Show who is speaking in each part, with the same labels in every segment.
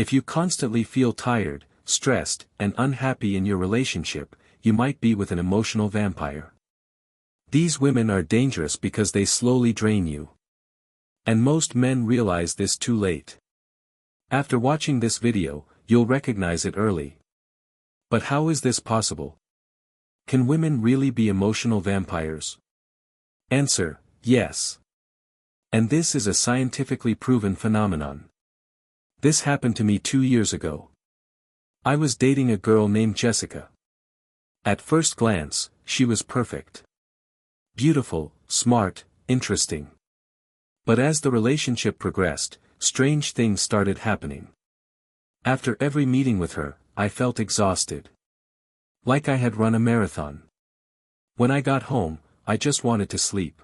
Speaker 1: If you constantly feel tired, stressed, and unhappy in your relationship, you might be with an emotional vampire. These women are dangerous because they slowly drain you. And most men realize this too late. After watching this video, you'll recognize it early. But how is this possible? Can women really be emotional vampires? Answer: yes. And this is a scientifically proven phenomenon. This happened to me 2 years ago. I was dating a girl named Jessica. At first glance, she was perfect. Beautiful, smart, interesting. But as the relationship progressed, strange things started happening. After every meeting with her, I felt exhausted. Like I had run a marathon. When I got home, I just wanted to sleep.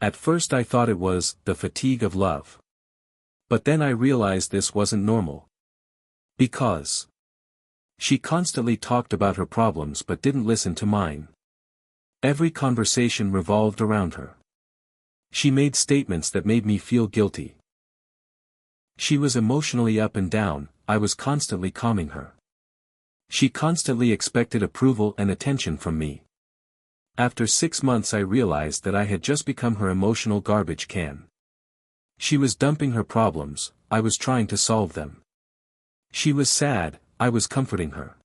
Speaker 1: At first I thought it was the fatigue of love. But then I realized this wasn't normal. Because she constantly talked about her problems but didn't listen to mine. Every conversation revolved around her. She made statements that made me feel guilty. She was emotionally up and down, I was constantly calming her. She constantly expected approval and attention from me. After 6 months I realized that I had just become her emotional garbage can. She was dumping her problems, I was trying to solve them. She was sad, I was comforting her.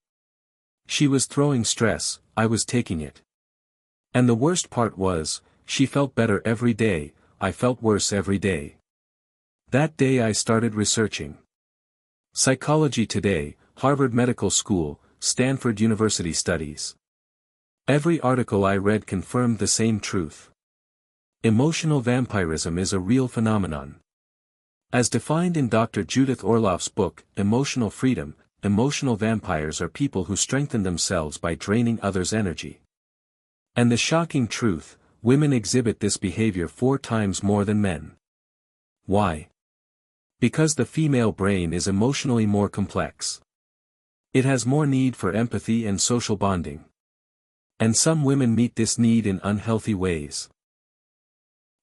Speaker 1: She was throwing stress, I was taking it. And the worst part was, she felt better every day, I felt worse every day. That day I started researching. Psychology Today, Harvard Medical School, Stanford University Studies. Every article I read confirmed the same truth. Emotional vampirism is a real phenomenon. As defined in Dr. Judith Orloff's book, Emotional Freedom, emotional vampires are people who strengthen themselves by draining others' energy. And the shocking truth, women exhibit this behavior 4 times more than men. Why? Because the female brain is emotionally more complex. It has more need for empathy and social bonding. And some women meet this need in unhealthy ways.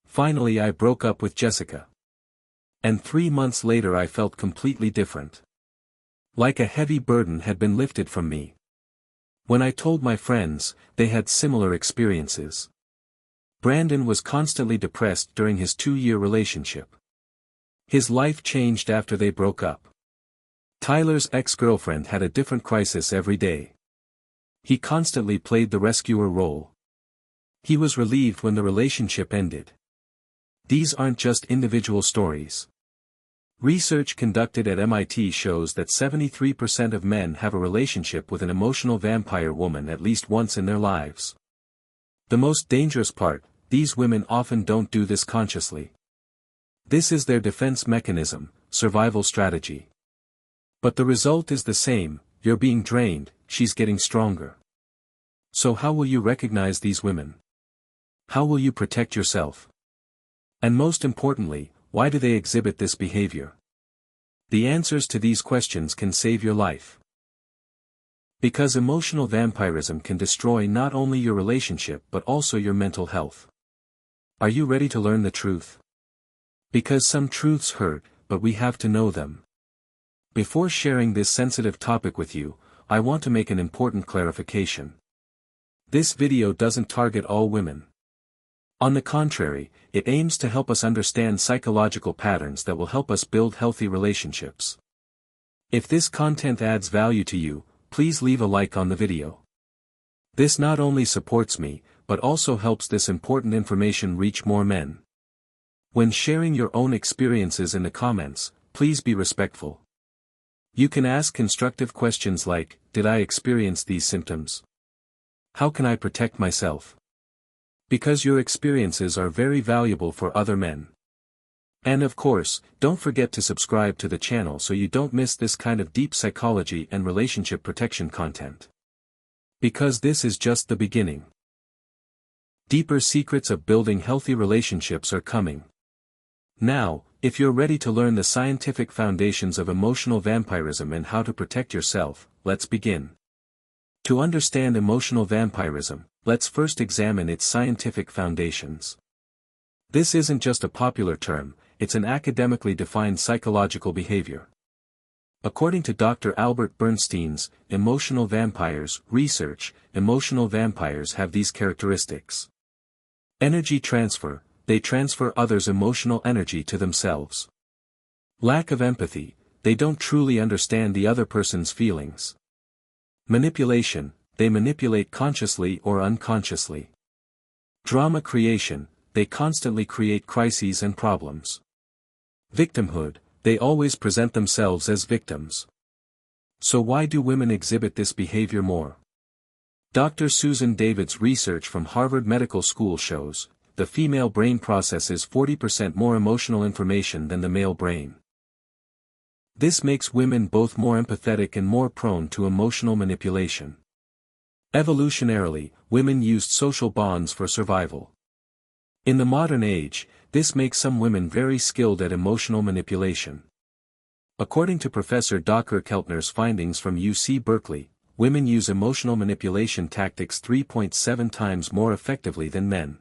Speaker 1: Finally I broke up with Jessica. And 3 months later I felt completely different. Like a heavy burden had been lifted from me. When I told my friends, they had similar experiences. Brandon was constantly depressed during his 2-year relationship. His life changed after they broke up. Tyler's ex-girlfriend had a different crisis every day. He constantly played the rescuer role. He was relieved when the relationship ended. These aren't just individual stories. Research conducted at MIT shows that 73% of men have a relationship with an emotional vampire woman at least once in their lives. The most dangerous part, these women often don't do this consciously. This is their defense mechanism, survival strategy. But the result is the same, you're being drained, she's getting stronger. So how will you recognize these women? How will you protect yourself? And most importantly, why do they exhibit this behavior? The answers to these questions can save your life. Because emotional vampirism can destroy not only your relationship but also your mental health. Are you ready to learn the truth? Because some truths hurt, but we have to know them. Before sharing this sensitive topic with you, I want to make an important clarification. This video doesn't target all women. On the contrary, it aims to help us understand psychological patterns that will help us build healthy relationships. If this content adds value to you, please leave a like on the video. This not only supports me, but also helps this important information reach more men. When sharing your own experiences in the comments, please be respectful. You can ask constructive questions like, did I experience these symptoms? How can I protect myself? Because your experiences are very valuable for other men. And of course, don't forget to subscribe to the channel so you don't miss this kind of deep psychology and relationship protection content. Because this is just the beginning. Deeper secrets of building healthy relationships are coming. Now, if you're ready to learn the scientific foundations of emotional vampirism and how to protect yourself, let's begin. To understand emotional vampirism, let's first examine its scientific foundations. This isn't just a popular term, it's an academically defined psychological behavior. According to Dr. Albert Bernstein's Emotional Vampires research, emotional vampires have these characteristics. Energy transfer, they transfer others' emotional energy to themselves. Lack of empathy, they don't truly understand the other person's feelings. Manipulation, they manipulate consciously or unconsciously. Drama creation, they constantly create crises and problems. Victimhood, they always present themselves as victims. So why do women exhibit this behavior more? Dr. Susan David's research from Harvard Medical School shows, the female brain processes 40% more emotional information than the male brain. This makes women both more empathetic and more prone to emotional manipulation. Evolutionarily, women used social bonds for survival. In the modern age, this makes some women very skilled at emotional manipulation. According to Professor Dr. Keltner's findings from UC Berkeley, women use emotional manipulation tactics 3.7 times more effectively than men.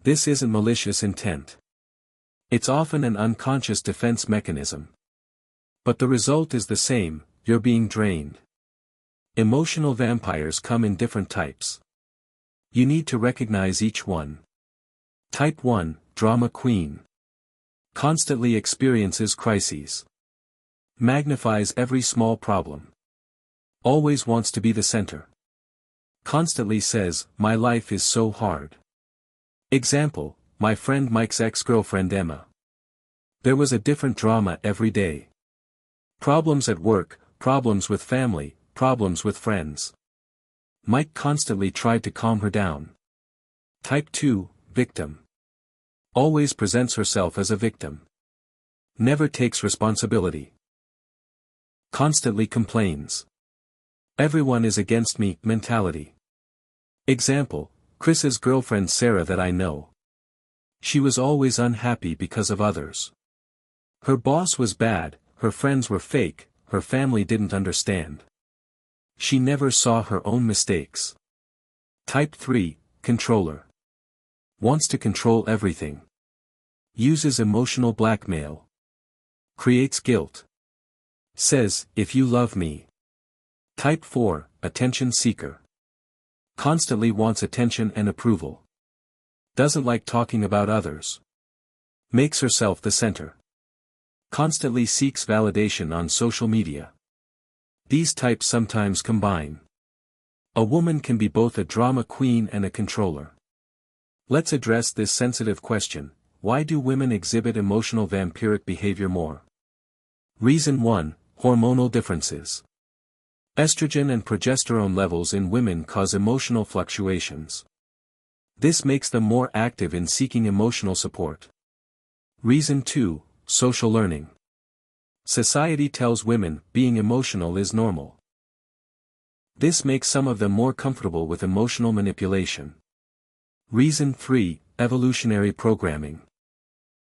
Speaker 1: This isn't malicious intent. It's often an unconscious defense mechanism. But the result is the same, you're being drained. Emotional vampires come in different types. You need to recognize each one. Type 1, Drama Queen. Constantly experiences crises. Magnifies every small problem. Always wants to be the center. Constantly says, my life is so hard. Example, my friend Mike's ex-girlfriend Emma. There was a different drama every day. Problems at work, problems with family, problems with friends. Mike constantly tried to calm her down. Type 2, Victim. Always presents herself as a victim. Never takes responsibility. Constantly complains. Everyone is against me mentality. Example, Chris's girlfriend Sarah that I know. She was always unhappy because of others. Her boss was bad, her friends were fake, her family didn't understand. She never saw her own mistakes. Type 3, Controller. Wants to control everything. Uses emotional blackmail. Creates guilt. Says, if you love me. Type 4, Attention Seeker. Constantly wants attention and approval. Doesn't like talking about others. Makes herself the center. Constantly seeks validation on social media. These types sometimes combine. A woman can be both a drama queen and a controller. Let's address this sensitive question: why do women exhibit emotional vampiric behavior more? Reason 1, Hormonal differences. Estrogen and progesterone levels in women cause emotional fluctuations. This makes them more active in seeking emotional support. Reason 2, Social learning. Society tells women being emotional is normal. This makes some of them more comfortable with emotional manipulation. Reason 3, Evolutionary programming.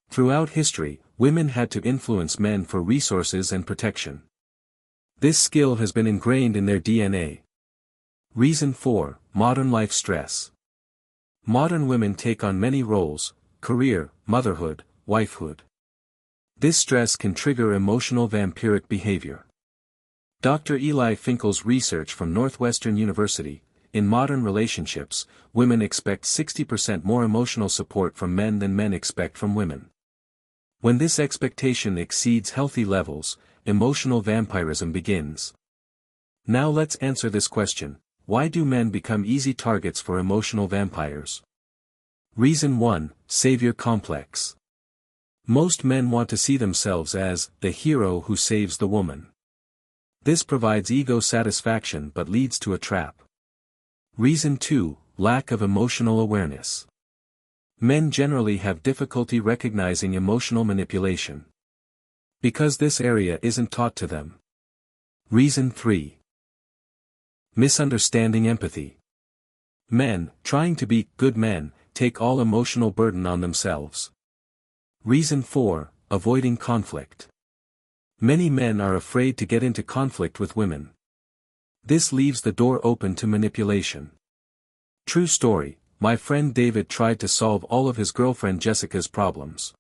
Speaker 1: Throughout history, women had to influence men for resources and protection. This skill has been ingrained in their DNA. Reason 4, Modern life stress. Modern women take on many roles: career, motherhood, wifehood. This stress can trigger emotional vampiric behavior. Dr. Eli Finkel's research from Northwestern University, in modern relationships, women expect 60% more emotional support from men than men expect from women. When this expectation exceeds healthy levels, emotional vampirism begins. Now let's answer this question: why do men become easy targets for emotional vampires? Reason 1, Savior complex. Most men want to see themselves as the hero who saves the woman. This provides ego satisfaction but leads to a trap. Reason 2, Lack of emotional awareness. Men generally have difficulty recognizing emotional manipulation, because this area isn't taught to them. Reason 3, Misunderstanding empathy. Men, trying to be good men, take all emotional burden on themselves. Reason 4, Avoiding conflict. Many men are afraid to get into conflict with women. This leaves the door open to manipulation. True story: my friend David tried to solve all of his girlfriend Jessica's problems.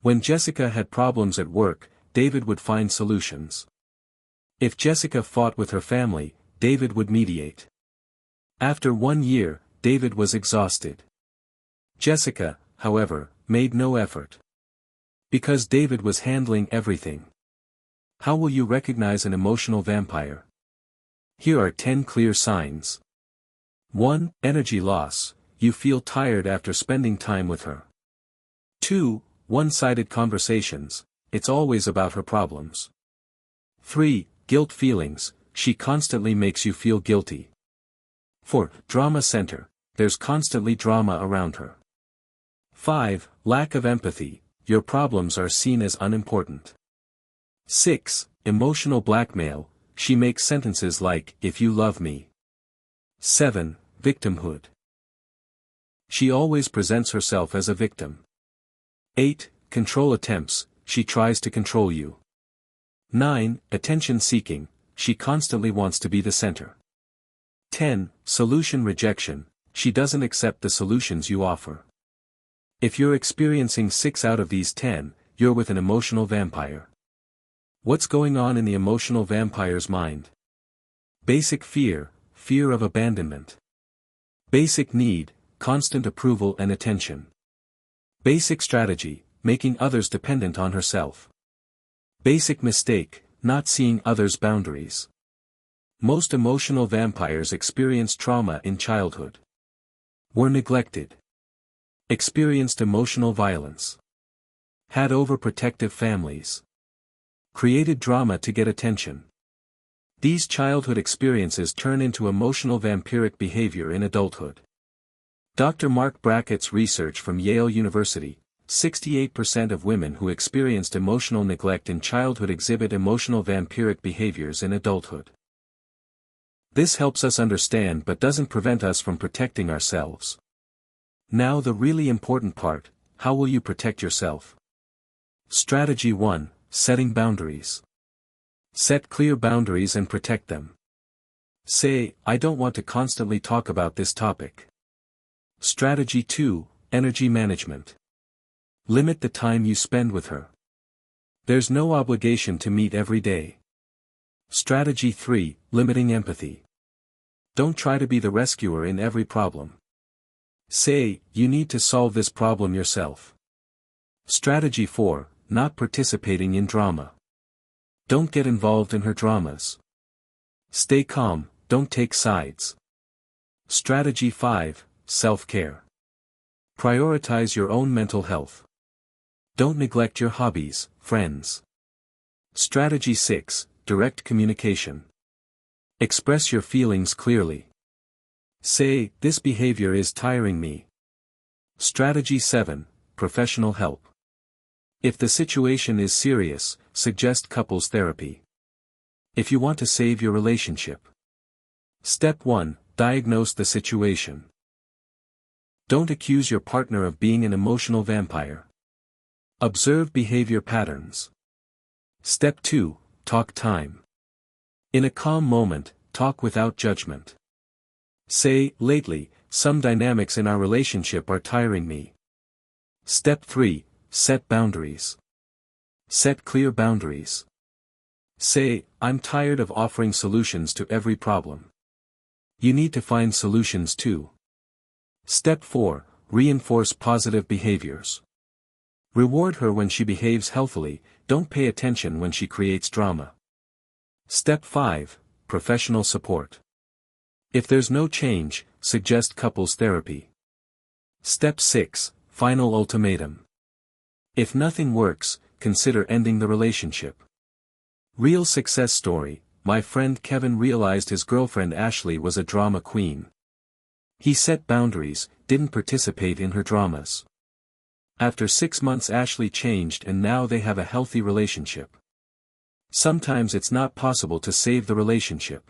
Speaker 1: When Jessica had problems at work, David would find solutions. If Jessica fought with her family, David would mediate. After 1 year, David was exhausted. Jessica, however, made no effort. Because David was handling everything. How will you recognize an emotional vampire? Here are 10 clear signs. 1. Energy loss. You feel tired after spending time with her. 2. One-sided conversations. It's always about her problems. 3. Guilt feelings. She constantly makes you feel guilty. 4. Drama center. There's constantly drama around her. 5. Lack of empathy. Your problems are seen as unimportant. 6. Emotional blackmail. She makes sentences like, "If you love me." 7. Victimhood. She always presents herself as a victim. 8. Control attempts. She tries to control you. 9. Attention seeking. She constantly wants to be the center. 10. Solution rejection. She doesn't accept the solutions you offer. If you're experiencing 6 out of these 10, you're with an emotional vampire. What's going on in the emotional vampire's mind? Basic fear, fear of abandonment. Basic need, constant approval and attention. Basic strategy, making others dependent on herself. Basic mistake, not seeing others' boundaries. Most emotional vampires experience trauma in childhood. Were neglected. Experienced emotional violence. Had overprotective families. Created drama to get attention. These childhood experiences turn into emotional vampiric behavior in adulthood. Dr. Mark Brackett's research from Yale University, 68% of women who experienced emotional neglect in childhood exhibit emotional vampiric behaviors in adulthood. This helps us understand but doesn't prevent us from protecting ourselves. Now the really important part, how will you protect yourself? Strategy 1, setting boundaries. Set clear boundaries and protect them. Say, "I don't want to constantly talk about this topic." Strategy 2, energy management. Limit the time you spend with her. There's no obligation to meet every day. Strategy 3, limiting empathy. Don't try to be the rescuer in every problem. Say, "You need to solve this problem yourself." Strategy 4, not participating in drama. Don't get involved in her dramas. Stay calm, don't take sides. Strategy 5, self-care. Prioritize your own mental health. Don't neglect your hobbies, friends. Strategy 6, direct communication. Express your feelings clearly. Say, "This behavior is tiring me." Strategy 7, professional help. If the situation is serious, suggest couples therapy. If you want to save your relationship. Step 1, diagnose the situation. Don't accuse your partner of being an emotional vampire. Observe behavior patterns. Step 2, talk time. In a calm moment, talk without judgment. Say, "Lately, some dynamics in our relationship are tiring me." Step 3, set boundaries. Set clear boundaries. Say, "I'm tired of offering solutions to every problem. You need to find solutions too." Step 4, reinforce positive behaviors. Reward her when she behaves healthily, don't pay attention when she creates drama. Step 5, professional support. If there's no change, suggest couples therapy. Step 6, final ultimatum. If nothing works, consider ending the relationship. Real success story, my friend Kevin realized his girlfriend Ashley was a drama queen. He set boundaries, didn't participate in her dramas. After 6 months Ashley changed and now they have a healthy relationship. Sometimes it's not possible to save the relationship.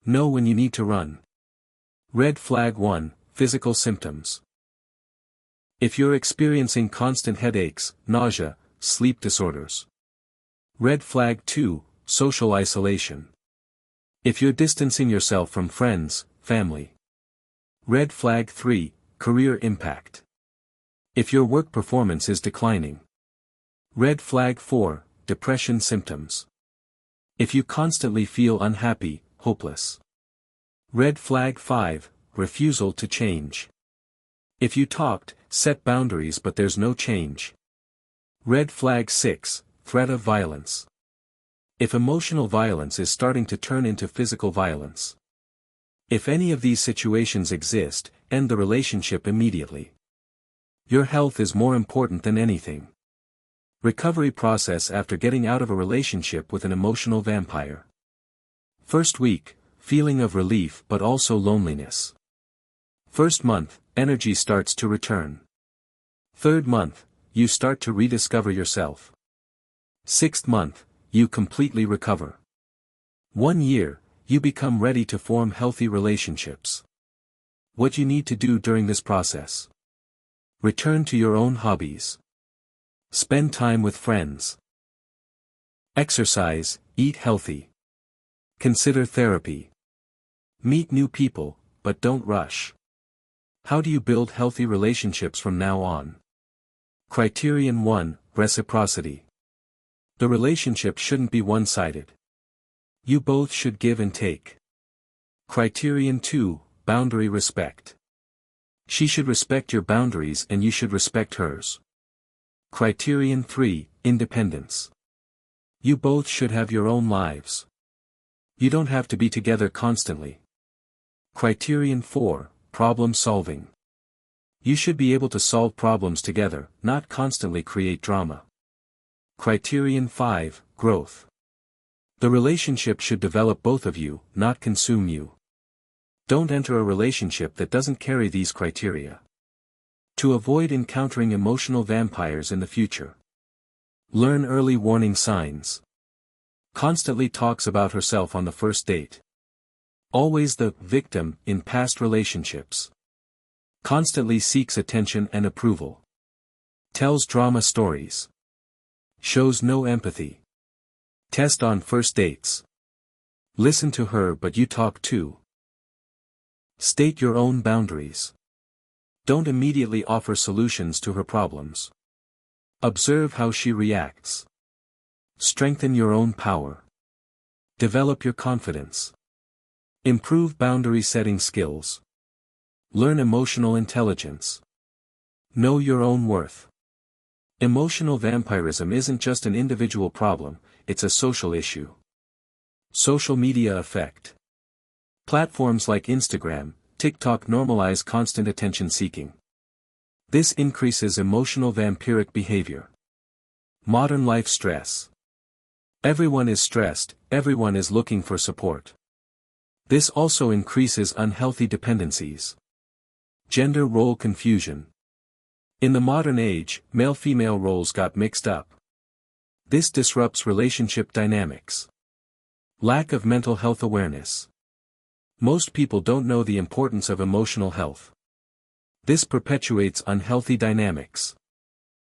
Speaker 1: Know when you need to run. Red flag 1, physical symptoms. If you're experiencing constant headaches, nausea, sleep disorders. Red flag 2, social isolation. If you're distancing yourself from friends, family. Red flag 3, career impact. If your work performance is declining. Red flag 4, depression symptoms. If you constantly feel unhappy, hopeless. Red flag 5, refusal to change. If you talked, set boundaries but there's no change. Red flag 6, threat of violence. If emotional violence is starting to turn into physical violence. If any of these situations exist, end the relationship immediately. Your health is more important than anything. Recovery process after getting out of a relationship with an emotional vampire. First week, feeling of relief but also loneliness. First month, energy starts to return. Third month, you start to rediscover yourself. Sixth month, you completely recover. 1 year, you become ready to form healthy relationships. What you need to do during this process. Return to your own hobbies. Spend time with friends. Exercise, eat healthy. Consider therapy. Meet new people, but don't rush. How do you build healthy relationships from now on? Criterion 1, reciprocity. The relationship shouldn't be one-sided. You both should give and take. Criterion 2, boundary respect. She should respect your boundaries and you should respect hers. Criterion 3, independence. You both should have your own lives. You don't have to be together constantly. Criterion 4, problem solving. You should be able to solve problems together, not constantly create drama. Criterion 5, growth. The relationship should develop both of you, not consume you. Don't enter a relationship that doesn't carry these criteria. To avoid encountering emotional vampires in the future. Learn early warning signs. Constantly talks about herself on the first date. Always the victim in past relationships. Constantly seeks attention and approval. Tells drama stories. Shows no empathy. Test on first dates. Listen to her but you talk too. State your own boundaries. Don't immediately offer solutions to her problems. Observe how she reacts. Strengthen your own power. Develop your confidence. Improve boundary setting skills. Learn emotional intelligence. Know your own worth. Emotional vampirism isn't just an individual problem, it's a social issue. Social media effect. Platforms like Instagram, TikTok normalize constant attention seeking. This increases emotional vampiric behavior. Modern life stress. Everyone is stressed, everyone is looking for support. This also increases unhealthy dependencies. Gender role confusion. In the modern age, male-female roles got mixed up. This disrupts relationship dynamics. Lack of mental health awareness. Most people don't know the importance of emotional health. This perpetuates unhealthy dynamics.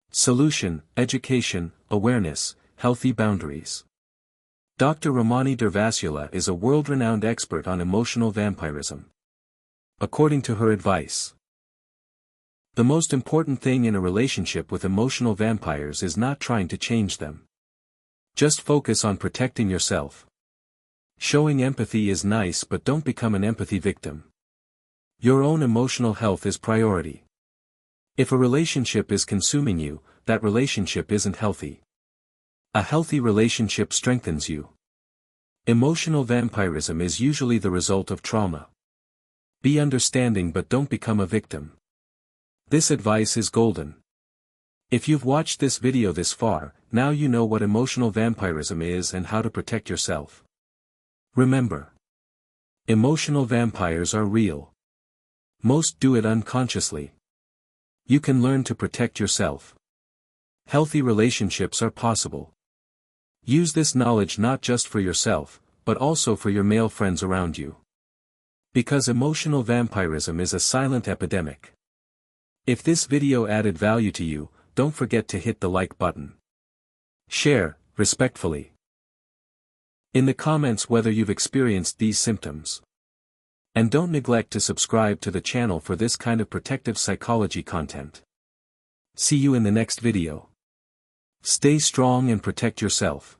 Speaker 1: Solution, education, awareness, healthy boundaries. Dr. Ramani Durvasula is a world-renowned expert on emotional vampirism. According to her advice, the most important thing in a relationship with emotional vampires is not trying to change them. Just focus on protecting yourself. Showing empathy is nice but don't become an empathy victim. Your own emotional health is priority. If a relationship is consuming you, that relationship isn't healthy. A healthy relationship strengthens you. Emotional vampirism is usually the result of trauma. Be understanding but don't become a victim. This advice is golden. If you've watched this video this far, now you know what emotional vampirism is and how to protect yourself. Remember, emotional vampires are real. Most do it unconsciously. You can learn to protect yourself. Healthy relationships are possible. Use this knowledge not just for yourself, but also for your male friends around you. Because emotional vampirism is a silent epidemic. If this video added value to you, don't forget to hit the like button. Share, respectfully. In the comments whether you've experienced these symptoms. And don't neglect to subscribe to the channel for this kind of protective psychology content. See you in the next video. Stay strong and protect yourself.